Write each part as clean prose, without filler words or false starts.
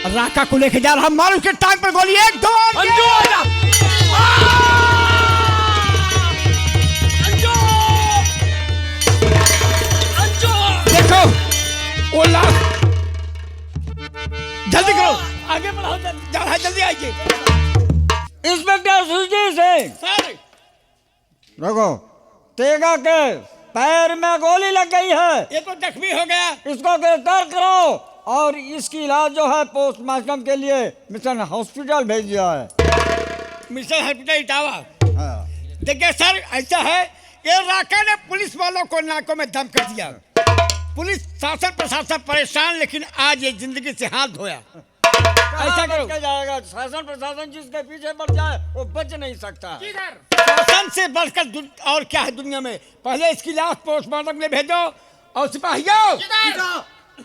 राका को लेके जा रहा, मारो उसके टांग पर गोली, एक दो। देखो वो लाश, जल्दी करो, आगे बढ़ाओ, जल्दी आइए। इंस्पेक्टर सुरजीत सिंह सर देखो, तेगा के पैर में गोली लग गई है, ये तो जख्मी हो गया। इसको गिरफ्तार करो और इसकी इलाज जो है पोस्टमार्टम के लिए मिशन हॉस्पिटल भेज दिया है। Mission hospital Etawah. हाँ। देखिए सर, ऐसा है कि राका ने पुलिस वालों को नाकों में दम कर दिया। पुलिस शासन प्रशासन परेशान, लेकिन आज ये जिंदगी से हाथ धोया। ऐसा करो जाएगा, शासन प्रशासन जिसके पीछे पड़ जाए वो बच नहीं सकता। शासन से बढ़कर और क्या है दुनिया में। पहले इसकी लाश पोस्टमार्टम के लिए भेजो, और सिपाहियों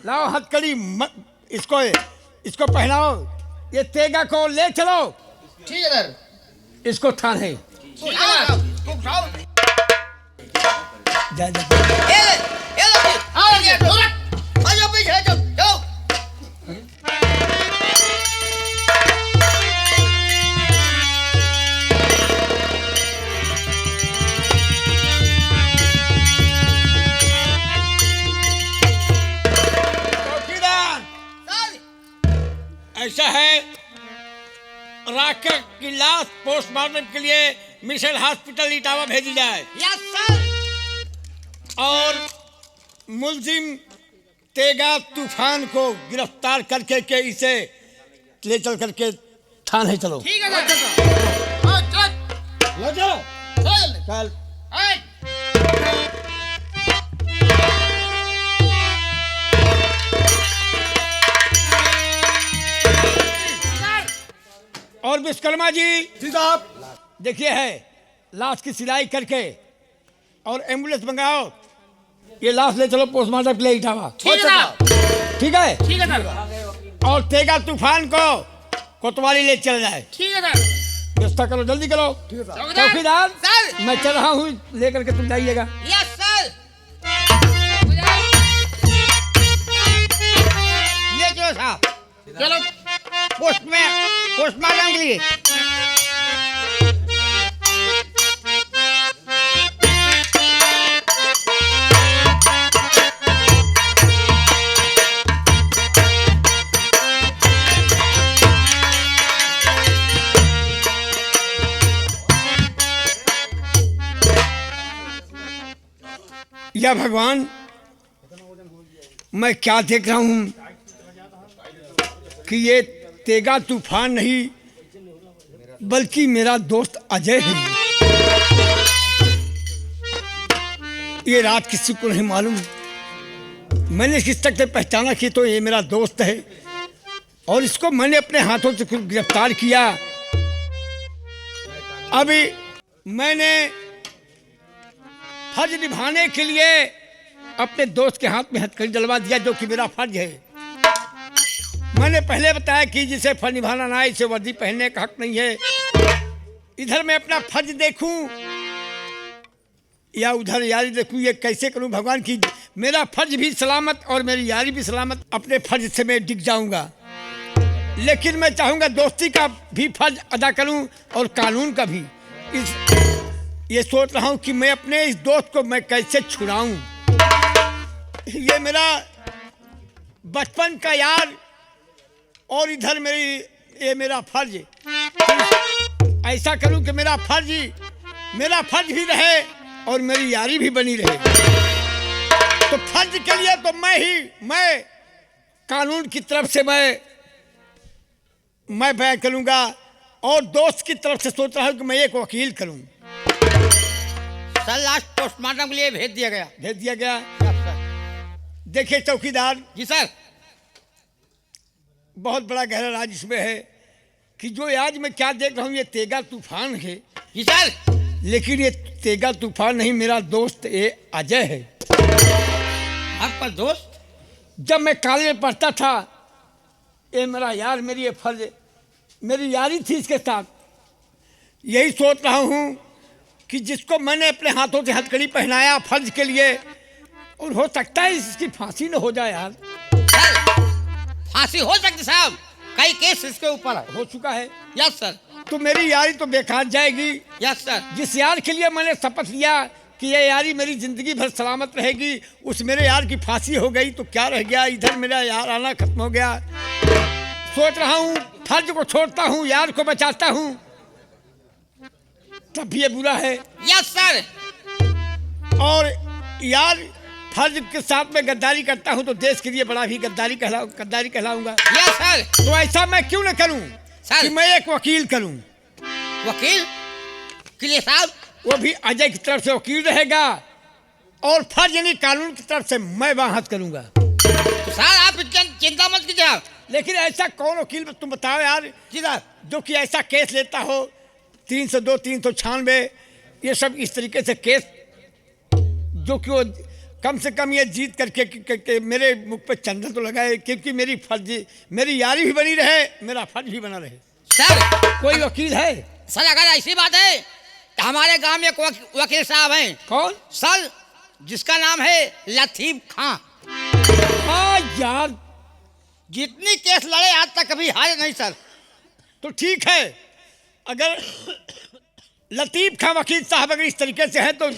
लाओ हथकड़ी, इसको पहनाओ, ये तेगा को ले चलो। ठीक है सर। इसको थाने जा ऐसा है, राका की लाश पोस्टमार्टम के लिए मिशन हॉस्पिटल इटावा भेजी जाए। Yes sir. और मुलजिम तेगा तूफान को गिरफ्तार करके के इसे ले चल करके थाने चलो। ठीक है सर। ले चलो, चल। और विश्वकर्मा जी साहब, देखिए है, लाश की सिलाई करके और एम्बुलेंस मंगाओ, ये लाश ले चलो पोस्टमार्टम के लिए इटावा। ठीक है ठीक है। ठीक है सर। और तेगा तूफान को कोतवाली ले चल जाए। ठीक है सर। व्यवस्था करो, जल्दी करो। चौकीदार सर। मैं चल रहा हूँ, लेकर के तुम जाइएगा। Yes sir. ले चलो साहब, चलो। पोस्टमार्टम के लिए। या भगवान, मैं क्या देख रहा हूँ कि ये तेगा तूफान नहीं बल्कि मेरा दोस्त अजय है। ये रात किसी को नहीं मालूम, मैंने किस तक से पहचाना कि तो ये मेरा दोस्त है, और इसको मैंने अपने हाथों से गिरफ्तार किया। अभी मैंने फर्ज निभाने के लिए अपने दोस्त के हाथ में हथकड़ी डलवा दिया, जो कि मेरा फर्ज है। मैंने पहले बताया कि जिसे फर्ज निभाना ना आए इसे वर्दी पहनने का हक नहीं है। इधर मैं अपना फर्ज देखूं या उधर यारी देखूं, ये कैसे करूं भगवान की मेरा फर्ज भी सलामत और मेरी यारी भी सलामत। अपने फर्ज से मैं डिग जाऊंगा, लेकिन मैं चाहूंगा दोस्ती का भी फर्ज अदा करूं और कानून का भी। ये सोच रहा हूं कि मैं अपने इस दोस्त को मैं कैसे छुड़ाऊं। ये मेरा बचपन का यार, और इधर ये मेरा फर्ज। ऐसा करूं कि मेरा फर्ज भी रहे और मेरी यारी भी बनी रहे। तो फर्ज के लिए तो मैं कानून की तरफ से मैं बयान करूंगा, और दोस्त की तरफ से सोच रहा हूं कि मैं एक वकील करूं। सर, लास्ट पोस्टमार्टम के लिए भेज दिया गया। देखिए चौकीदार जी सर। बहुत बड़ा गहरा राज इसमें है कि जो आज मैं क्या देख रहा हूँ, ये तेगा तूफान है। जी सर। लेकिन ये तेगा तूफान नहीं, मेरा दोस्त ये अजय है। आपका दोस्त? जब मैं कॉलेज में पढ़ता था, ये मेरा यार, मेरी यारी थी इसके साथ। यही सोच रहा हूँ कि जिसको मैंने अपने हाथों से हथकड़ी पहनाया फर्ज के लिए, और हो सकता है इसकी फांसी न हो जाए यार। फांसी हो सकती साहब, कई केस इसके ऊपर है। हो चुका है। Yes sir. तो मेरी यारी तो बेकार जाएगी। Yes sir. जिस यार के लिए मैंने शपथ लिया कि ये यारी मेरी जिंदगी भर सलामत रहेगी, उस मेरे यार की फांसी हो गई तो क्या रह गया? इधर मेरा यार आना खत्म हो गया। सोच रहा हूँ फर्ज को छोड़ता हूँ, यार को बचाता हूँ, तब भी ये बुरा है। Yes sir. और यार फर्ज के साथ में गद्दारी करता हूँ तो देश के लिए बड़ा भी गद्दारी कहलाऊंगा। Yes sir. तो ऐसा मैं क्यों न करूँ सर। कि मैं एक वकील करूँ। वकील के साहब, वो भी अजय की तरफ से वकील रहेगा और फर्ज यानी कानून की तरफ से मैं बाहत करूंगा। तो सर आप इसकी चिंता मत कीजिए। लेकिन ऐसा कौन वकील तुम बताओ यार, जी सर, जो कि ऐसा केस लेता हो 302 396 ये सब इस तरीके से केस, जो कि वो कम से कम ये जीत करके मेरे मुख पे चंदन तो लगाए, क्योंकि मेरी यारी भी बनी रहे, मेरा फर्ज भी बना रहे। सर कोई वकील है? सर अगर ऐसी बात है तो हमारे गांव में एक वकील साहब हैं। कौन? सर जिसका नाम है लतीफ खां। हाँ यार, जितनी केस लड़े आज तक कभी हारे नहीं सर। तो ठीक है, अगर लतीफ खां वकील साहब अगर इस तरीके से है तो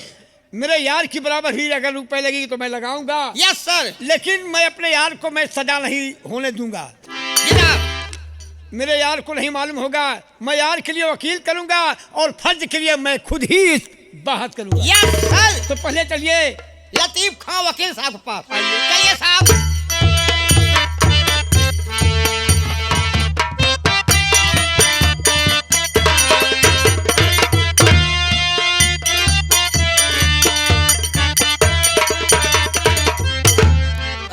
मेरे यार की बराबर ही अगर रुपए लगेगी तो मैं लगाऊंगा। Yes sir. लेकिन मैं अपने यार को मैं सजा नहीं होने दूंगा। जनाब, मेरे यार को नहीं मालूम होगा, मैं यार के लिए वकील करूंगा और फर्ज के लिए मैं खुद ही बाहत करूंगा। Yes sir. तो पहले चलिए लतीफ खां वकील साहब के पास चलिए साहब।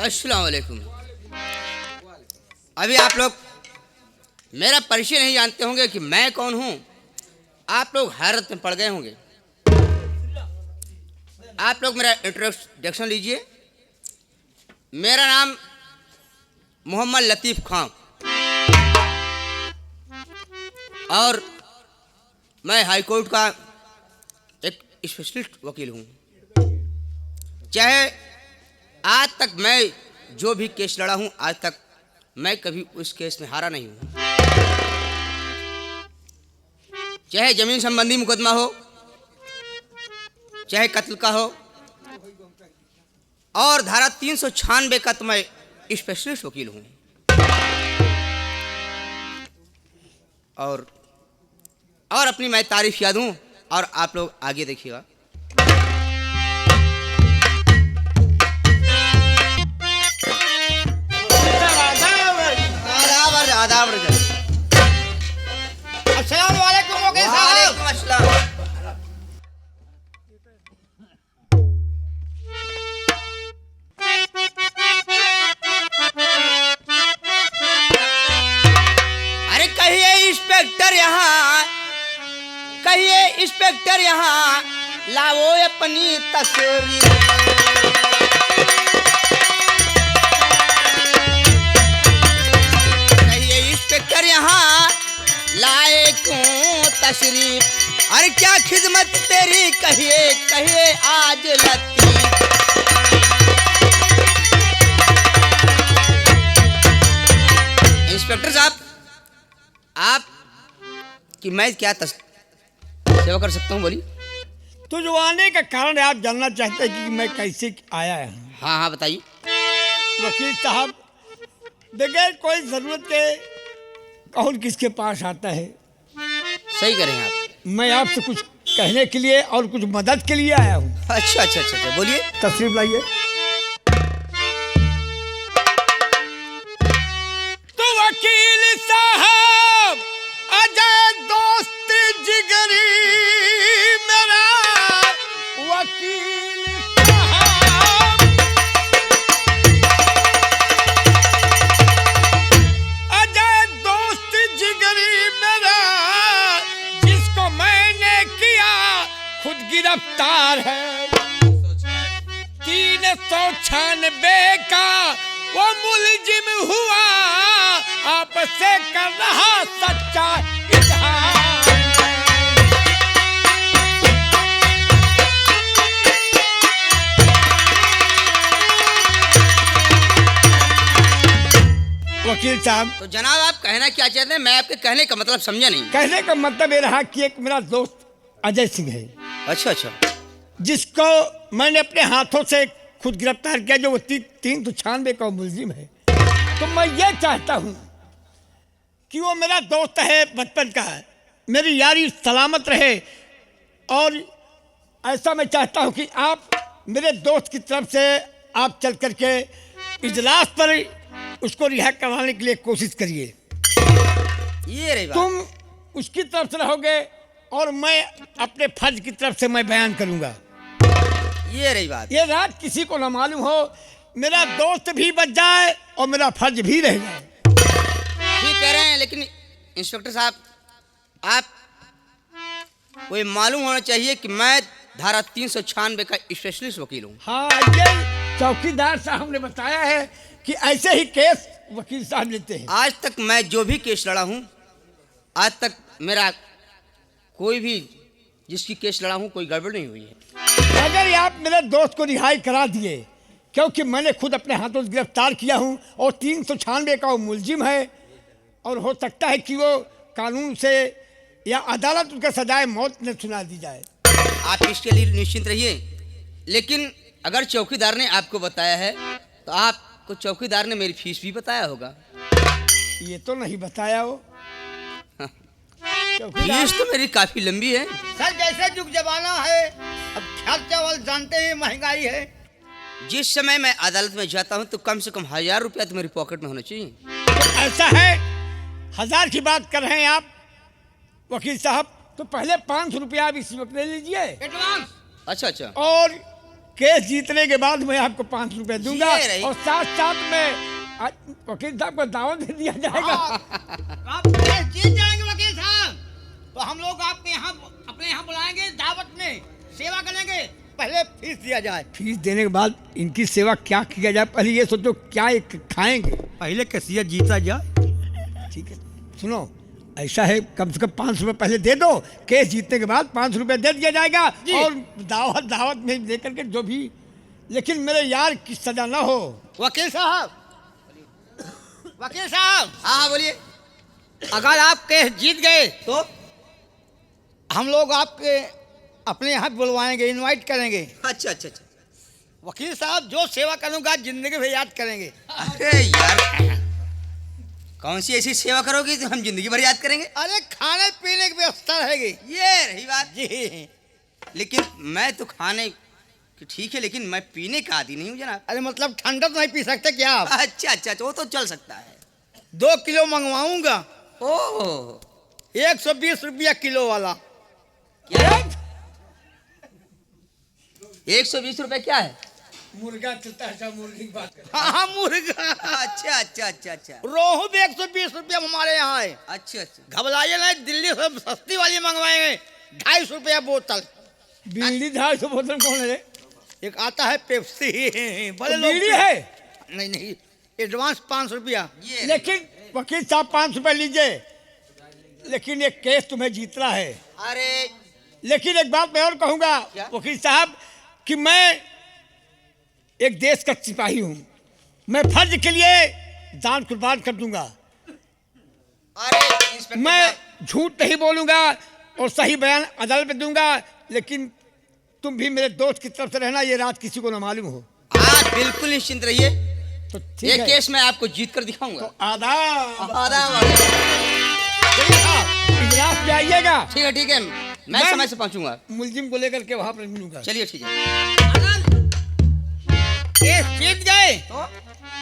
अस्सलाम वालेकुम। अभी आप लोग मेरा परिचय नहीं जानते होंगे कि मैं कौन हूं। आप लोग हैरत में पड़ गए होंगे। आप लोग मेरा इंट्रोडक्शन लीजिए। मेरा नाम मोहम्मद लतीफ खां और मैं हाई कोर्ट का एक स्पेशलिस्ट वकील हूं। चाहे आज तक मैं जो भी केस लड़ा हूं, आज तक मैं कभी उस केस में हारा नहीं हूं। चाहे जमीन संबंधी मुकदमा हो, चाहे कत्ल का हो, और धारा 396 का तो मैं स्पेशलिस्ट वकील हूं। और अपनी मैं तारीफ याद हूं और आप लोग आगे देखिएगा। आदाब रजब। अस्सलाम वालेकुम वकील साहब। वालेकुम अस्सलाम। अरे कहिए इंस्पेक्टर यहाँ, कहिए इंस्पेक्टर यहाँ, लाओ अपनी तस्वीर। इंस्पेक्टर यहाँ लाए क्यों तशरीफ। अरे क्या खिदमत तेरी कहिए कहिए आज लतीफ। इंस्पेक्टर साहब, आप कि मैं क्या सेवा कर सकता हूँ? बोलिए। तो जो आने का कारण आप जानना चाहते हैं कि मैं कैसे आया हूँ? हाँ हाँ बताइए। वकील साहब, बगैर कोई ज़रूरत के कौन किसके पास आता है? सही करें आप। मैं आपसे कुछ कहने के लिए और कुछ मदद के लिए आया हूँ। अच्छा अच्छा अच्छा अच्छा, बोलिए। तशरीफ लाइए। तो वकील साहब, अजय दोस्त जिगरी मेरा वकील साहब, अजय दोस्त जिगरी मेरा, जिसको मैंने किया खुद गिरफ्तार है। 396 का वो मुलजिम हुआ, आपसे कर रहा सच्चा इजहार। वकील साहब, तो जनाब आप कहना क्या चाहते हैं? मैं आपके कहने का मतलब समझा नहीं। कहने का मतलब ये रहा कि एक मेरा दोस्त अजय सिंह है, अच्छा अच्छा। जिसको मैंने अपने हाथों से खुद गिरफ्तार किया, जो वो 396 का मुलजिम है। तो मैं ये चाहता हूँ कि वो मेरा दोस्त है, बचपन का है, मेरी यारी सलामत रहे। और ऐसा मैं चाहता हूँ कि आप मेरे दोस्त की तरफ से आप चल करके इजलास पर उसको रिहा करवाने के लिए कोशिश करिए। ये रही बात। तुम उसकी तरफ से रहोगे और मैं अपने फर्ज की तरफ से मैं बयान करूँगा। ये रही बात। ये रात किसी को ना मालूम हो, मेरा दोस्त भी बच जाए और मेरा फर्ज भी रह जाए। ठीक कह रहे हैं, लेकिन इंस्पेक्टर साहब आप कोई मालूम होना चाहिए कि मैं धारा 396 का स्पेशलिस्ट वकील हूँ। हाँ, ये चौकीदार साहब ने बताया है कि ऐसे ही केस वकील साहब लेते हैं। आज तक मैं जो भी केस लड़ा हूँ, आज तक मेरा कोई भी जिसकी केस लड़ा हूँ कोई गड़बड़ नहीं हुई है। अगर आप मेरे दोस्त को रिहाई करा दिए, क्योंकि मैंने खुद अपने हाथों से गिरफ्तार किया हूँ और 396 का वो मुलजिम है, और हो सकता है कि वो कानून से या अदालत उनका सजाए मौत न सुना दी जाए। आप इसके लिए निश्चिंत रहिए। लेकिन अगर चौकीदार ने आपको बताया है तो आपको चौकीदार ने मेरी फीस भी बताया होगा। ये तो नहीं बताया वो फीस तो मेरी काफी लंबी है। सर जैसे युग जमाना है, अब खैर चावल जानते हैं महंगाई है। जिस समय मैं अदालत में जाता हूँ तो कम से कम 1000 रुपया तो मेरी पॉकेट में होना चाहिए। तो ऐसा है, 1000 की बात कर रहे हैं आप वकील साहब, तो पहले 500 रुपया आप इसी वक्त ले लीजिए एडवांस। अच्छा अच्छा। और केस जीतने के बाद मैं आपको 500 रुपया दूंगा, ये रही। और साथ साथ में वकील साहब को दावत दे दिया जाएगा। आप केस जीत जाएंगे वकील साहब, तो हम लोग आपके यहाँ अपने यहाँ बुलाएंगे, दावत में सेवा करेंगे। पहले फीस दिया जाए। फीस देने के बाद इनकी सेवा क्या किया जाए, पहले ये सोचो क्या एक खाएंगे। पहले कैसियत जीता जाए। ठीक है, सुनो, ऐसा है, कम से कम 500 रुपये पहले दे दो, केस जीतने के बाद 500 रुपये दे दिया जाएगा, और दावत में दे करके जो भी, लेकिन मेरे यार की सजा ना हो। वकील साहब, वकील साहब, हाँ हाँ बोलिए। अगर आप केस जीत गए तो हम लोग आपके अपने यहाँ बुलवाएंगे, इनवाइट करेंगे। अच्छा अच्छा अच्छा। वकील साहब, जो सेवा करूँगा जिंदगी में याद करेंगे। अरे यार, कौन सी ऐसी सेवा करोगी जो हम जिंदगी भर याद करेंगे? अरे खाने पीने की व्यवस्था रहेगी। ये रही बात जी। लेकिन मैं तो खाने की ठीक है, लेकिन मैं पीने का आदी नहीं हूँ जनाब। अरे मतलब ठंडा तो नहीं पी सकते क्या आप? अच्छा अच्छा अच्छा, वो तो चल सकता है। 2 किलो मंगवाऊंगा, ओह 120 रुपया किलो वाला। क्या? 120 रुपए क्या है? मुर्गा चलता है, मुर्गी की बात कर। हाँ मुर्गा। अच्छा अच्छा अच्छा अच्छा रोहू भी 120 रुपया हमारे यहाँ है। अच्छा अच्छा। घबराइए नहीं, दिल्ली से सस्ती वाली मंगवाएंगे, 250 रुपया बोतल। बीड़ी 250 बोतल कौन है? एक आता है पेप्सी, बड़े लोग। बीड़ी है, नहीं नहीं, एडवांस 500 रुपया। ये लेकिन वकील साहब 500 रुपये लीजिए, लेकिन ये केस तुम्हें जीतना है। अरे लेकिन एक बात मैं और कहूँगा क्या? वकील साहब, कि मैं एक देश का सिपाही हूँ, मैं फर्ज के लिए जान कुर्बान कर दूंगा। अरे इंस्पेक्टर मैं साहब, झूठ नहीं बोलूँगा और सही बयान अदालत में दूंगा, लेकिन तुम भी मेरे दोस्त की तरफ से रहना, ये रात किसी को ना मालूम हो। आप बिल्कुल निश्चिंत रहिए। तो ये ठीक है, केस मैं आपको जीत कर दिखाऊंगा। तो आदाब, आदाब। इजलास में आइएगा, ठीक है, मैं समय से पहुंचूंगा। मुलजिम को लेकर के वहाँ पर मिलूंगा। चलिए ठीक है। केस जीत गए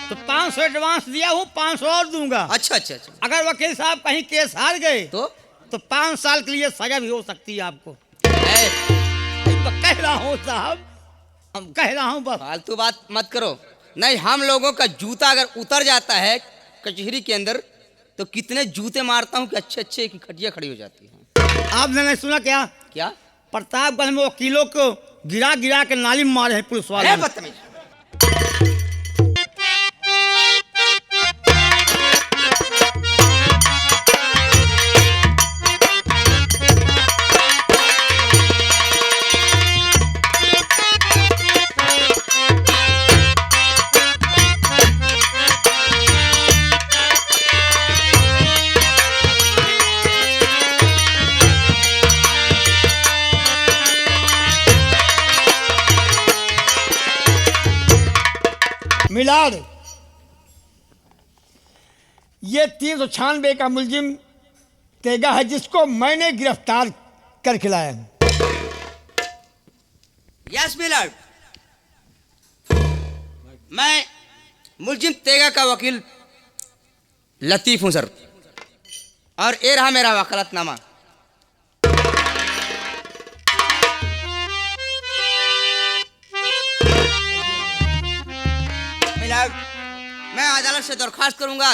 तो 500 एडवांस दिया हूँ, 500 और दूंगा। अच्छा अच्छा अच्छा। अगर वकील साहब कहीं केस हार गए तो तो 5 साल के लिए सजा भी हो सकती है आपको। ए, तो कह रहा हूँ साहब, हम कह रहा हूँ बस। फालतू बात मत करो। नहीं, हम लोगों का जूता अगर उतर जाता है कचहरी के अंदर तो कितने जूते मारता हूँ कि अच्छे अच्छे की खटिया खड़ी हो जाती है। आपने नहीं सुना क्या? क्या? प्रतापगढ़ में वकीलों को गिरा गिरा के नाली में मारे हैं पुलिस वाले। अरे बदतमीज। मिलाड, ये 396 का मुलजिम तेगा है जिसको मैंने गिरफ्तार कर खिलाया। यस मिलर्ड, मैं मुलजिम तेगा का वकील लतीफ हूं सर, और ये रहा मेरा वकालतनामा। मिलर्ड, मैं अदालत से दरख्वास्त करूंगा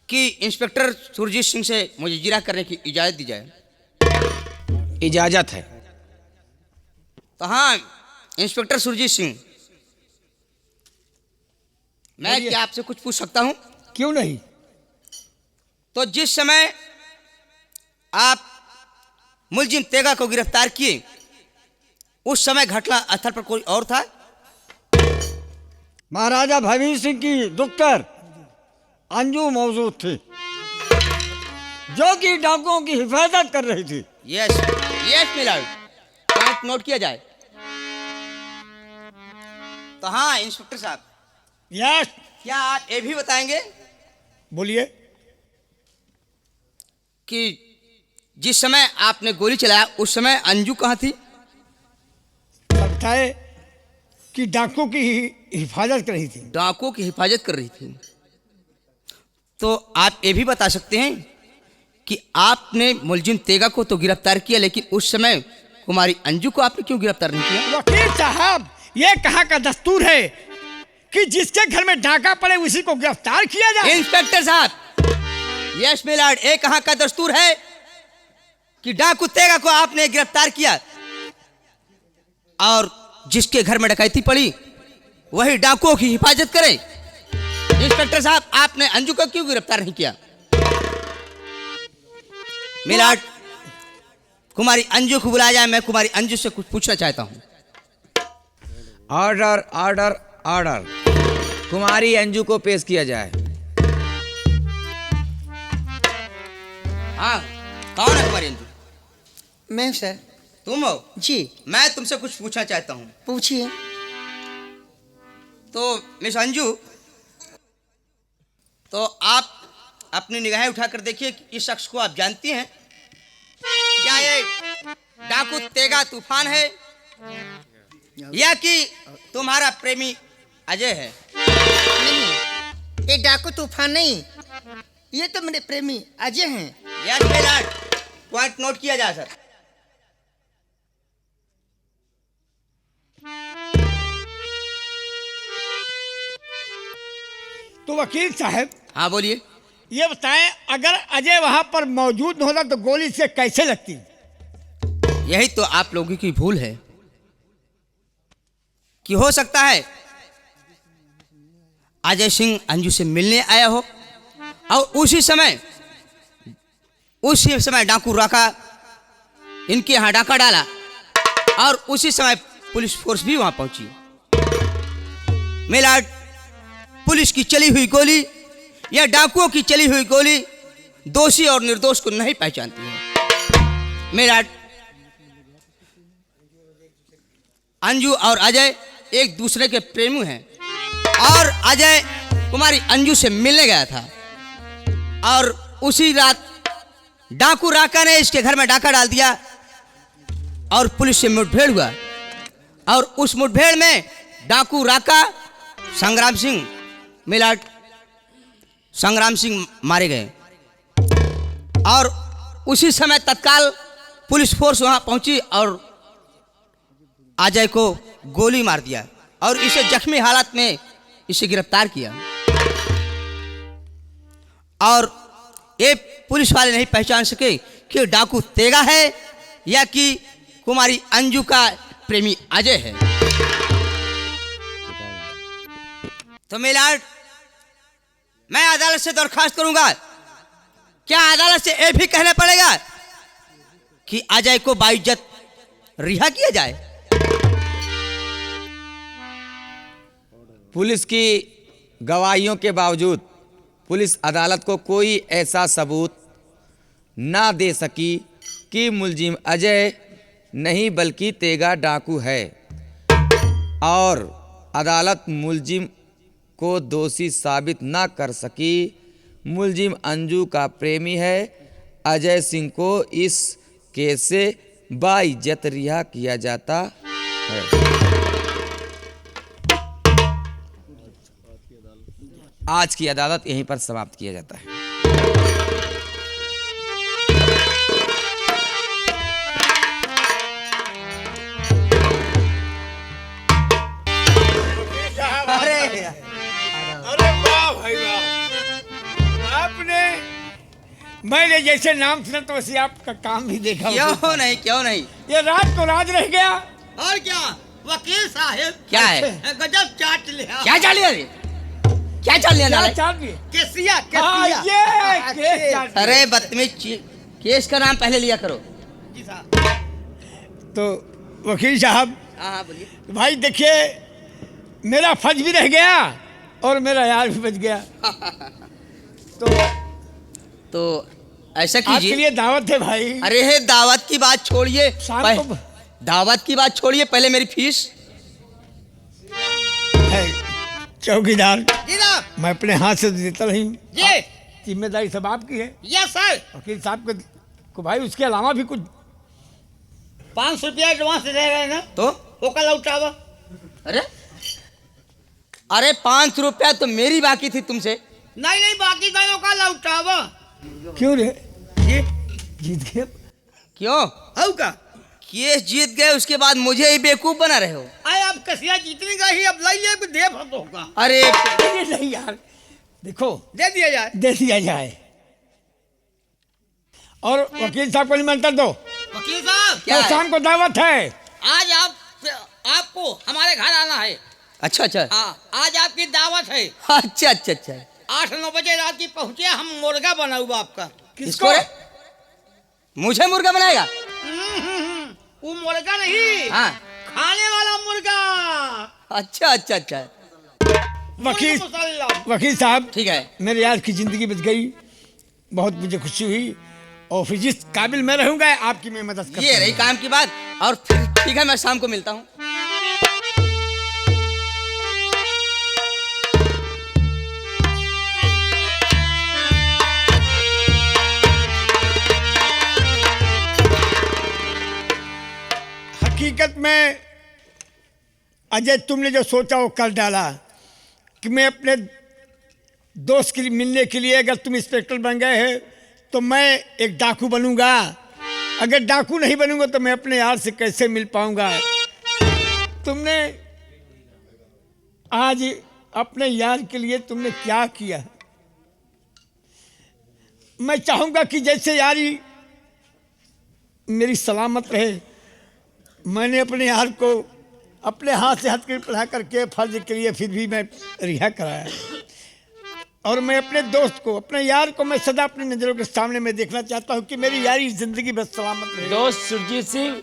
कि इंस्पेक्टर सुरजीत सिंह से मुझे जिरा करने की इजाजत दी जाए। इजाजत है। तो हाँ इंस्पेक्टर सुरजीत सिंह, मैं बोलिए। क्या आपसे कुछ पूछ सकता हूं? क्यों नहीं? तो जिस समय आप मुलजिम तेगा को गिरफ्तार किए उस समय घटना स्थल पर कोई और था? महाराजा भवीर सिंह की दुख्तर अंजू मौजूद थी, जो कि डाकुओं की हिफाजत कर रही थी। यस यस मिलर्ड, पॉइंट नोट किया जाए। तो हाँ इंस्पेक्टर साहब, यस, क्या आप ये भी बताएंगे बोलिए। कि जिस समय आपने गोली चलाया उस समय अंजू कहाँ थी? लगता है कि डाकुओं की हिफाजत कर रही थी। डाकुओं की हिफाजत कर रही थी। तो आप ये भी बता सकते हैं कि आपने मुलजिम तेगा को तो गिरफ्तार किया, लेकिन उस समय कुमारी अंजू को आपने क्यों गिरफ्तार नहीं किया? वकील साहब, ये कहाँ का दस्तूर है कि जिसके घर में डाका पड़े उसी को गिरफ्तार किया जाए? इंस्पेक्टर साहब, यस मिलर्ड, ये कहाँ का दस्तूर है कि डाकू तेगा को आपने गिरफ्तार किया और जिसके घर में डकैती पड़ी वही डाकुओं की हिफाजत करे? इंस्पेक्टर साहब, आपने अंजू को क्यों गिरफ्तार नहीं किया? मिलर्ड, कुमारी अंजू को बुलाया जाए, मैं कुमारी अंजू से कुछ पूछना चाहता हूं। ऑर्डर ऑर्डर ऑर्डर, कुमारी अंजू को पेश किया जाए। हाँ, कौन है कुमारी अंजू? मैं सर। तुम हो? जी। मैं तुमसे कुछ पूछना चाहता हूं। पूछिए। तो मिस अंजू, तो आप अपनी निगाहें उठाकर देखिए कि इस शख्स को आप जानती हैं? क्या ये डाकू तेगा तूफान है या कि तुम्हारा प्रेमी अजय है? नहीं, ये डाकू तूफान नहीं, ये तो मेरे प्रेमी अजय हैं। यस मिलर्ड, पॉइंट नोट किया जाए सर। तो वकील साहब, हाँ बोलिए। ये बताएं, अगर अजय वहां पर मौजूद न होता तो गोली से कैसे लगती? यही तो आप लोगों की भूल है कि हो सकता है अजय सिंह अंजू से मिलने आया हो और उसी समय डाकू राका इनके यहाँ डाका डाला और उसी समय पुलिस फोर्स भी वहां पहुंची। मिलर्ड, पुलिस की चली हुई गोली या डाकुओं की चली हुई गोली दोषी और निर्दोष को नहीं पहचानती है। मिलर्ड, अंजू और अजय एक दूसरे के प्रेमी हैं और अजय कुमारी अंजू से मिलने गया था और उसी रात डाकू राका ने इसके घर में डाका डाल दिया और पुलिस से मुठभेड़ हुआ और उस मुठभेड़ में डाकू राका संग्राम सिंह, मिलर्ड, संग्राम सिंह मारे गए और उसी समय तत्काल पुलिस फोर्स वहां पहुंची और अजय को गोली मार दिया और इसे जख्मी हालत में इसे गिरफ्तार किया और ये पुलिस वाले नहीं पहचान सके कि डाकू तेगा है या कि कुमारी अंजू का प्रेमी अजय है। तो मिलर्ड, मैं अदालत से दरखास्त करूंगा, क्या अदालत से यह भी कहना पड़ेगा कि अजय को बाइज्जत रिहा किया जाए? पुलिस की गवाहियों के बावजूद पुलिस अदालत को कोई ऐसा सबूत ना दे सकी कि मुलजिम अजय नहीं बल्कि तेगा डाकू है और अदालत मुलजिम को दोषी साबित न कर सकी। मुलजिम अंजू का प्रेमी है। अजय सिंह को इस केस से बाइज्जत रिहा किया जाता है। आज की अदालत यहीं पर समाप्त किया जाता है। अरे वाह भाई वाह, आपने मैंने जैसे नाम सुना तो वैसे आपका काम भी देखा। क्यों नहीं, क्यों नहीं। ये रात तो राज रह गया। और क्या वकील साहब, क्या है? गजब चाट लिया। क्या चाल लिया रे? क्या चाल लिया क्या नाले? चाट लिए? केसिया हाँ, केसिया। ये केस चाट लिए। अरे बदतमीज, केस का नाम पहले लिया करो। जी साहब। तो वकील साहब, हाँ हाँ बोलिए। भाई देखिए, मेरा फर्ज भी रह गया और मेरा यार भी बच गया। तो ऐसा आपके कीजिए। लिए दावत है भाई। अरे हे, दावत की बात छोड़िए। शाम को दावत की बात छोड़िए, पहले मेरी फीस। है, चौकीदार जी साहब। मैं अपने हाथ से देता नहीं। जी। जिम्मेदारी सब आपकी है। Yes sir. वकील साहब को भाई उसके अलावा भी कुछ 500 रुपया एडवांस दे रहे हैं ना, तो वो कल लौटावा। अरे अरे 5 रुपया तो मेरी बाकी थी तुमसे। नहीं नहीं, बाकी गायों का लौटावा। क्यों रे? जी। जीत गए। क्यों? हऊ का? केस जीत गए, उसके बाद मुझे ही बेवकूफ बना रहे हो। आए अब कसिया जीतनी गई, अब लाइए भी दे होगा। अरे ये नहीं यार, देखो दे दिया जाए। दे दिया जाए। और वकील साहब को निमंत्रण दो। वकील साहब, क्या तो है? शाम को दावत है। आज आपको हमारे घर आना है। अच्छा अच्छा हाँ, आज आपकी दावत है। अच्छा अच्छा अच्छा। 8-9 बजे रात की पहुंचे, हम मुर्गा बना हुआ आपका। किसको रे? मुझे मुर्गा बनाएगा? वो मुर्गा नहीं, हाँ। खाने वाला मुर्गा। अच्छा अच्छा अच्छा। वकील मुसल्लम। वकील साहब, ठीक है। मेरे यार की जिंदगी बच गई, बहुत मुझे खुशी हुई और फिर जिस काबिल मैं रहूंगा आपकी मैं मदद करूंगा। ये रही काम की बात। और फिर ठीक है, मैं शाम को मिलता हूँ। हकीकत में अजय, तुमने जो सोचा वो कर डाला कि मैं अपने दोस्त के लिए मिलने के लिए, अगर तुम इंस्पेक्टर बन गए हैं तो मैं एक डाकू बनूंगा। अगर डाकू नहीं बनूंगा तो मैं अपने यार से कैसे मिल पाऊंगा। तुमने आज अपने यार के लिए तुमने क्या किया। मैं चाहूंगा कि जैसे यारी मेरी सलामत रहे, मैंने अपने यार को अपने हाथ से हथकड़ी पढ़ा करके फर्ज के लिए फिर भी मैं रिहा कराया। और मैं अपने दोस्त को, अपने यार को मैं सदा अपनी नज़रों के सामने मैं देखना चाहता हूँ कि मेरी यारी जिंदगी बस सलामत रहे। दोस्त सुरजीत सिंह,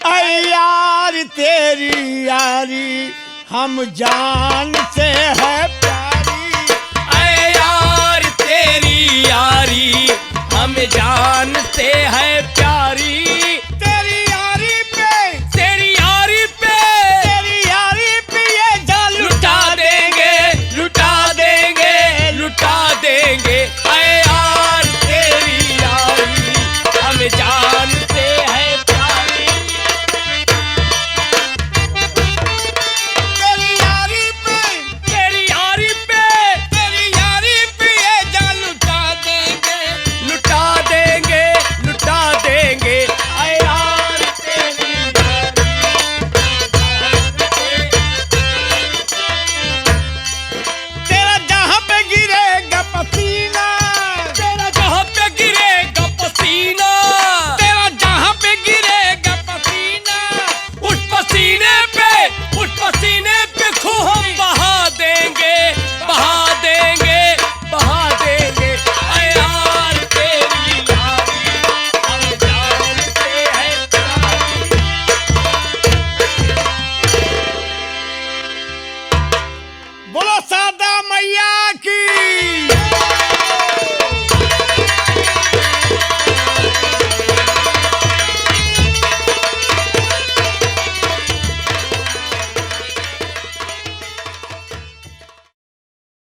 अरे यार तेरी यारी हम जान से है प्यारी। अरे यार तेरी यारी हम जान से है प्यारी। तेरी यारी पे, तेरी यारी पे, तेरी यारी पे ये जान लुटा देंगे, लुटा देंगे, लुटा देंगे। अरे यार तेरी यारी हम जान से है प्यारी। तेरी यारी पे, तेरी यारी पे, तेरी यारी पे ये जान लुटा देंगे। लुटा देंगे, लुटा देंगे। अरे यार तेरी तेरा जहाँ पे गिरेगा पसीना, तेरा जहाँ पे गिरेगा पसीना, तेरा जहाँ पे गिरेगा पसीना, उस पसीने पे खूब हम बहा देंगे, बहा देंगे, बहा देंगे। अरे यार तेरी यारी हम जानते हैं प्यारी। बोलो सादा मैया की।